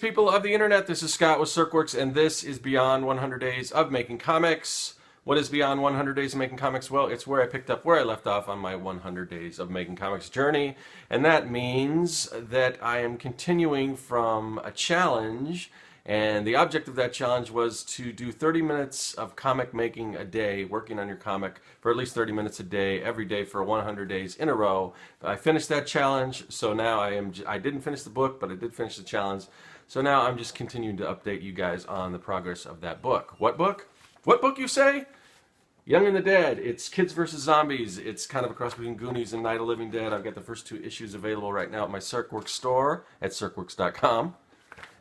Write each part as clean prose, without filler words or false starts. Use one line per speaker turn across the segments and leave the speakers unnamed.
people of the internet. This is Scott with CircWorks, and this is Beyond 100 Days of Making Comics. What is Beyond 100 Days of Making Comics? Well, it's where I picked up where I left off on my 100 Days of Making Comics journey, and that means that I am continuing from a challenge, and the object of that challenge was to do 30 minutes of comic making a day, working on your comic for at least 30 minutes a day, every day for 100 days in a row. I finished that challenge, so now I didn't finish the book, but I did finish the challenge. So now I'm just continuing to update you guys on the progress of that book. What book? What book, you say? Young and the Dead. It's Kids vs. Zombies. It's kind of a cross between Goonies and Night of the Living Dead. I've got the first 2 issues available right now at my CircWorks store at circworks.com.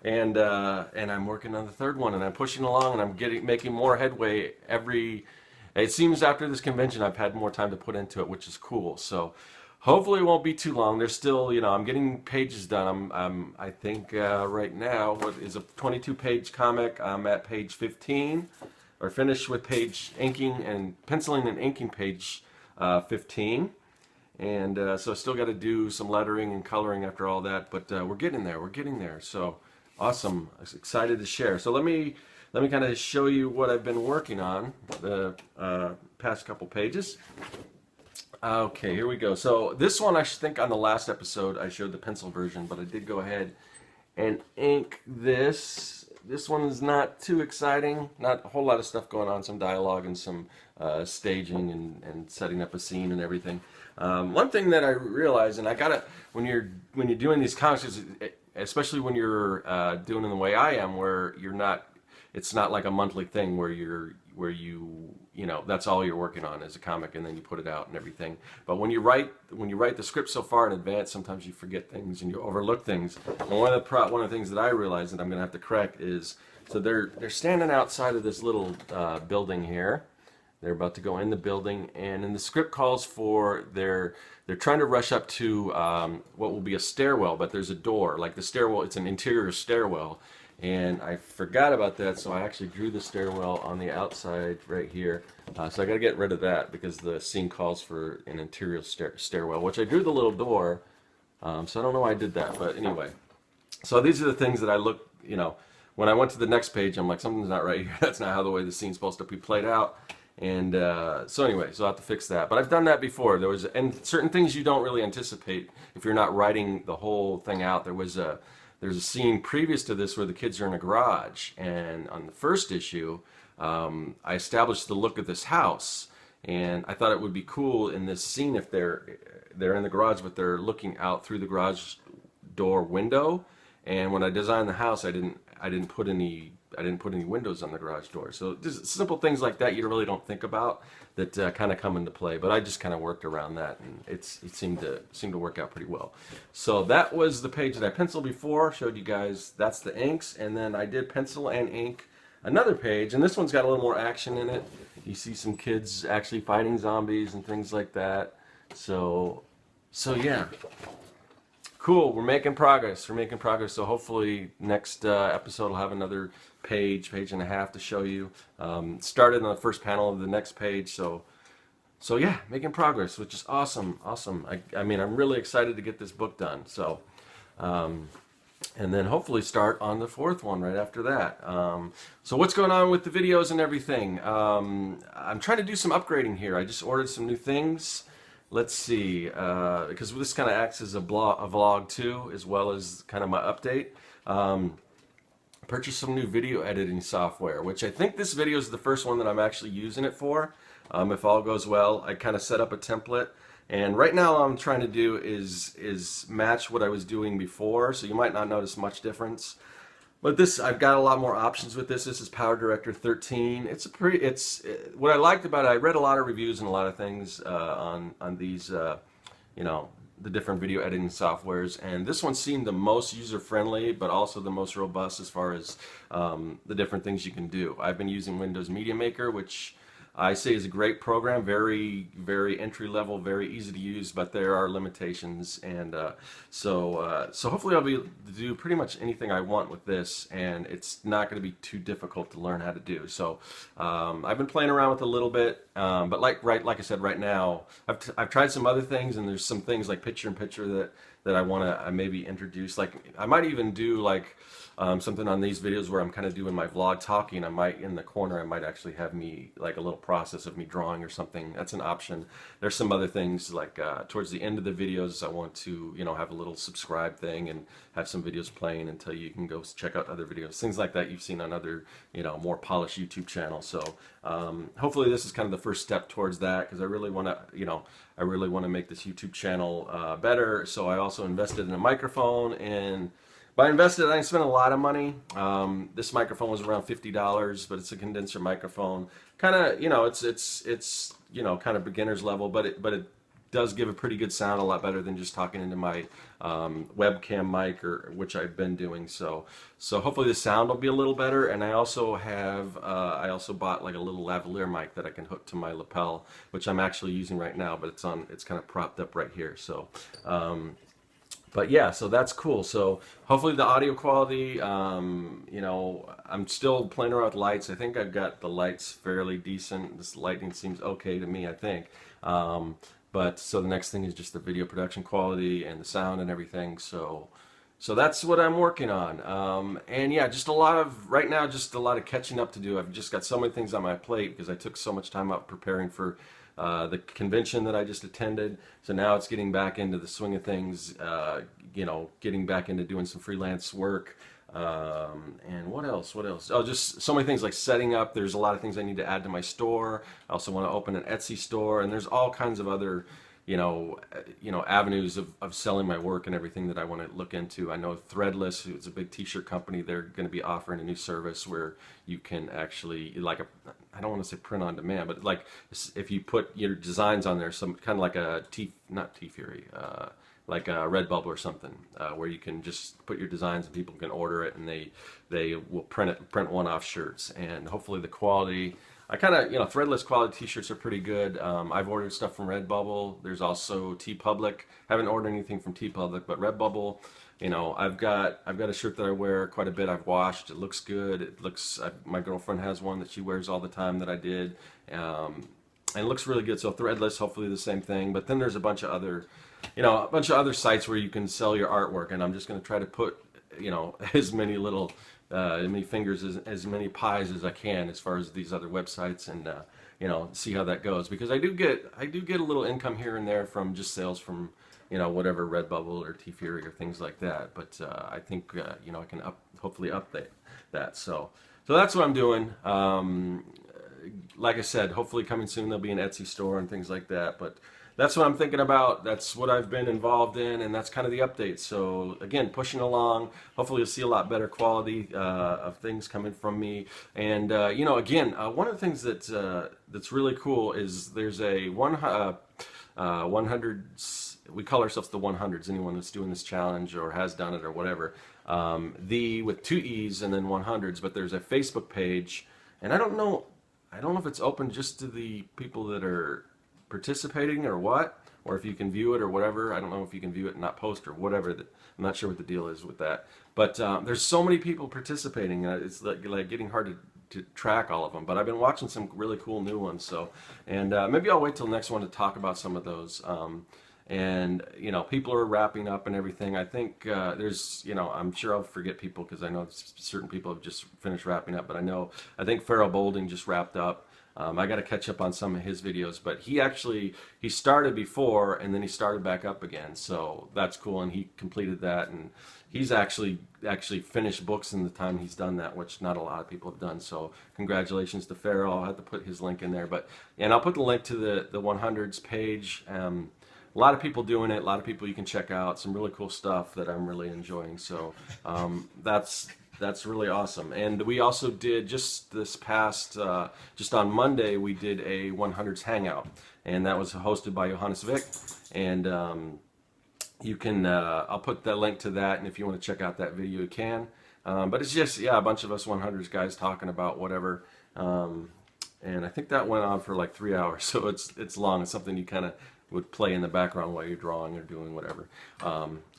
And I'm working on the 3rd one, and I'm pushing along, and I'm making more headway it seems after this convention I've had more time to put into it, which is cool. So hopefully it won't be too long. There's still, I'm getting pages done. I think right now, what is a 22-page comic, I'm at page 15, or finished with page inking and penciling and inking page 15. And so I still got to do some lettering and coloring after all that, but we're getting there. So awesome. I'm excited to share. So let me kind of show you what I've been working on the past couple pages. Okay, here we go. So this one, I think on the last episode I showed the pencil version, but I did go ahead and ink this. This one is not too exciting. Not a whole lot of stuff going on, some dialogue and some staging and setting up a scene and everything. One thing that I realized, and I gotta, when you're doing these comics, especially when you're doing it the way I am, where it's not like a monthly thing where you that's all you're working on is a comic and then you put it out and everything. But when you write the script so far in advance, sometimes you forget things and you overlook things. And one of the things that I realized that I'm going to have to correct is, so they're standing outside of this little building here. They're about to go in the building, and in the script calls for they're trying to rush up to what will be a stairwell, but there's a door. Like the stairwell, it's an interior stairwell, and I forgot about that, so I actually drew the stairwell on the outside right here. So I got to get rid of that because the scene calls for an interior stairwell, which I drew the little door. So I don't know why I did that, but anyway. So these are the things that I look, when I went to the next page, I'm like, something's not right here. That's not how the way the scene's supposed to be played out. And so anyway, so I'll have to fix that. But I've done that before. And certain things you don't really anticipate if you're not writing the whole thing out. There's a scene previous to this where the kids are in a garage, and on the first issue, I established the look of this house, and I thought it would be cool in this scene if they're in the garage, but they're looking out through the garage door window. And when I designed the house, I didn't put any windows on the garage door. So just simple things like that you really don't think about that kind of come into play. But I just kind of worked around that, and it seemed to work out pretty well. So that was the page that I penciled before. Showed you guys that's the inks, and then I did pencil and ink another page, and this one's got a little more action in it. You see some kids actually fighting zombies and things like that. So yeah. Cool, we're making progress. So hopefully next episode will have another page and a half to show you. Started on the first panel of the next page, so yeah, making progress, which is awesome. I mean, I'm really excited to get this book done. So, and then hopefully start on the 4th one right after that. So what's going on with the videos and everything? I'm trying to do some upgrading here. I just ordered some new things. Let's see, because this kind of acts as a vlog too, as well as kind of my update. Purchased some new video editing software, which I think this video is the first one that I'm actually using it for. If all goes well, I kind of set up a template, and right now all I'm trying to do is match what I was doing before, so you might not notice much difference. But I've got a lot more options with this. This is PowerDirector 13. What I liked about it, I read a lot of reviews and a lot of things on these, the different video editing softwares, and this one seemed the most user-friendly, but also the most robust as far as the different things you can do. I've been using Windows Media Maker, which I say is a great program, very, very entry-level, very easy to use, but there are limitations, and so hopefully I'll be able to do pretty much anything I want with this, and it's not going to be too difficult to learn how to do. So I've been playing around with it a little bit, but like I said, right now I've tried some other things, and there's some things like picture-in-picture that I want to maybe introduce. Like I might even do like something on these videos where I'm kind of doing my vlog talking, I might, in the corner, I might actually have me, like a little process of me drawing or something. That's an option. There's some other things, like towards the end of the videos, I want to, you know, have a little subscribe thing and have some videos playing until you can go check out other videos. Things like that you've seen on other, you know, more polished YouTube channels. So hopefully this is kind of the first step towards that, because I really want to, you know, I really want to make this YouTube channel better. So I also invested in a microphone, and by invested, I didn't spend a lot of money. This microphone was around $50, but it's a condenser microphone. Kind of, you know, it's you know, kind of beginner's level, but it does give a pretty good sound, a lot better than just talking into my webcam mic, or which I've been doing. So hopefully the sound will be a little better. And I also have I also bought like a little lavalier mic that I can hook to my lapel, which I'm actually using right now, but it's kind of propped up right here. So but yeah, so that's cool. So hopefully the audio quality, you know, I'm still playing around with lights. I think I've got the lights fairly decent. This lighting seems okay to me, I think. But so the next thing is just the video production quality and the sound and everything. So that's what I'm working on. And yeah, just a lot of, right now, just a lot of catching up to do. I've just got so many things on my plate because I took so much time out preparing for the convention that I just attended. So now it's getting back into the swing of things, you know, getting back into doing some freelance work. And what else? Oh, just so many things like setting up. There's a lot of things I need to add to my store. I also want to open an Etsy store, and there's all kinds of other, you know, avenues of selling my work and everything that I want to look into. I know Threadless, who's a big t-shirt company, they're going to be offering a new service where you can actually, like I don't want to say print on demand, but like if you put your designs on there, some kind of like a not T-Fury, like a Redbubble or something, where you can just put your designs and people can order it, and they will print one-off shirts. And hopefully the quality, I kind of, you know, Threadless quality t-shirts are pretty good. I've ordered stuff from Redbubble. There's also TeePublic. Haven't ordered anything from TeePublic, but Redbubble, you know, I've got a shirt that I wear quite a bit. I've washed. It looks good. It looks. My girlfriend has one that she wears all the time that I did, and it looks really good. So Threadless, hopefully the same thing. But then there's a bunch of other, you know, a bunch of other sites where you can sell your artwork, and I'm just going to try to put, you know, as many little, as many fingers, as many pies as I can as far as these other websites, and you know, see how that goes, because I do get a little income here and there from just sales from, you know, whatever, Redbubble or T-Fury or things like that. But I think you know, I can hopefully update that. So that's what I'm doing. Like I said, hopefully coming soon there'll be an Etsy store and things like that. But that's what I'm thinking about. That's what I've been involved in, and that's kind of the update. So again, pushing along. Hopefully you'll see a lot better quality of things coming from me. And you know, again, one of the things that's really cool is there's a 100. We call ourselves the 100s. Anyone that's doing this challenge or has done it or whatever. The with 2 E's and then 100s. But there's a Facebook page, and I don't know if it's open just to the people that are participating or what, or if you can view it or whatever. I don't know if you can view it and not post or whatever. I'm not sure what the deal is with that. But there's so many people participating. It's like getting hard to track all of them. But I've been watching some really cool new ones. So, and maybe I'll wait till the next one to talk about some of those. And you know, people are wrapping up and everything. I think there's, you know, I'm sure I'll forget people because I know certain people have just finished wrapping up. But I think Farrell Bolding just wrapped up. I got to catch up on some of his videos, but he started before and then he started back up again, so that's cool, and he completed that, and he's actually finished books in the time he's done that, which not a lot of people have done. So congratulations to Farrell. I'll have to put his link in there, and I'll put the link to the 100s page. A lot of people doing it, a lot of people you can check out, some really cool stuff that I'm really enjoying. So that's really awesome. And we also did just this past, just on Monday, we did a 100s hangout, and that was hosted by Johannes Vick. And you can, I'll put the link to that, and if you want to check out that video, you can. But it's just, yeah, a bunch of us 100s guys talking about whatever. And I think that went on for like 3 hours, so it's long. It's something you kind of would play in the background while you're drawing or doing whatever.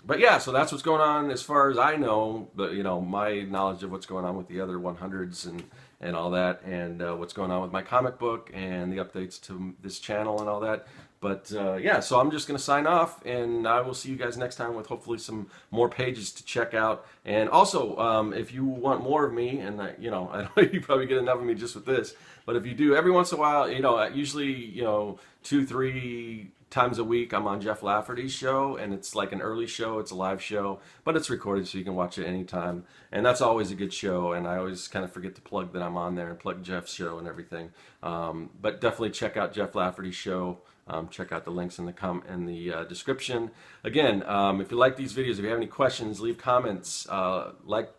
But yeah, so that's what's going on as far as I know. But you know, my knowledge of what's going on with the other 100s and all that, and what's going on with my comic book and the updates to this channel and all that. But yeah, so I'm just going to sign off, and I will see you guys next time with hopefully some more pages to check out. And also, if you want more of me, and you know, I know you probably get enough of me just with this, but if you do, every once in a while, you know, usually, you know, 2-3 times a week, I'm on Jeff Lafferty's show, and it's like an early show. It's a live show, but it's recorded so you can watch it anytime. And that's always a good show, and I always kind of forget to plug that I'm on there and plug Jeff's show and everything. But definitely check out Jeff Lafferty's show. Check out the links in the description. Again, if you like these videos, if you have any questions, leave comments.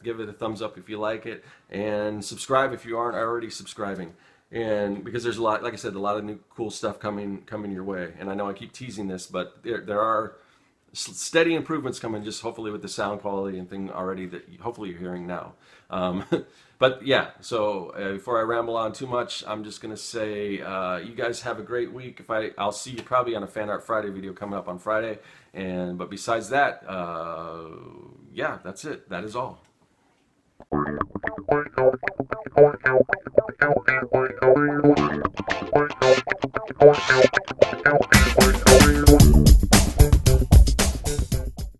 Give it a thumbs up if you like it, and subscribe if you aren't already subscribing. And because there's a lot, like I said, a lot of new cool stuff coming your way. And I know I keep teasing this, but there are steady improvements coming, just hopefully with the sound quality and thing already that hopefully you're hearing now. But yeah, so before I ramble on too much, I'm just gonna say you guys have a great week. I'll see you probably on a Fan Art Friday video coming up on Friday. But besides that, yeah, that's it. That is all.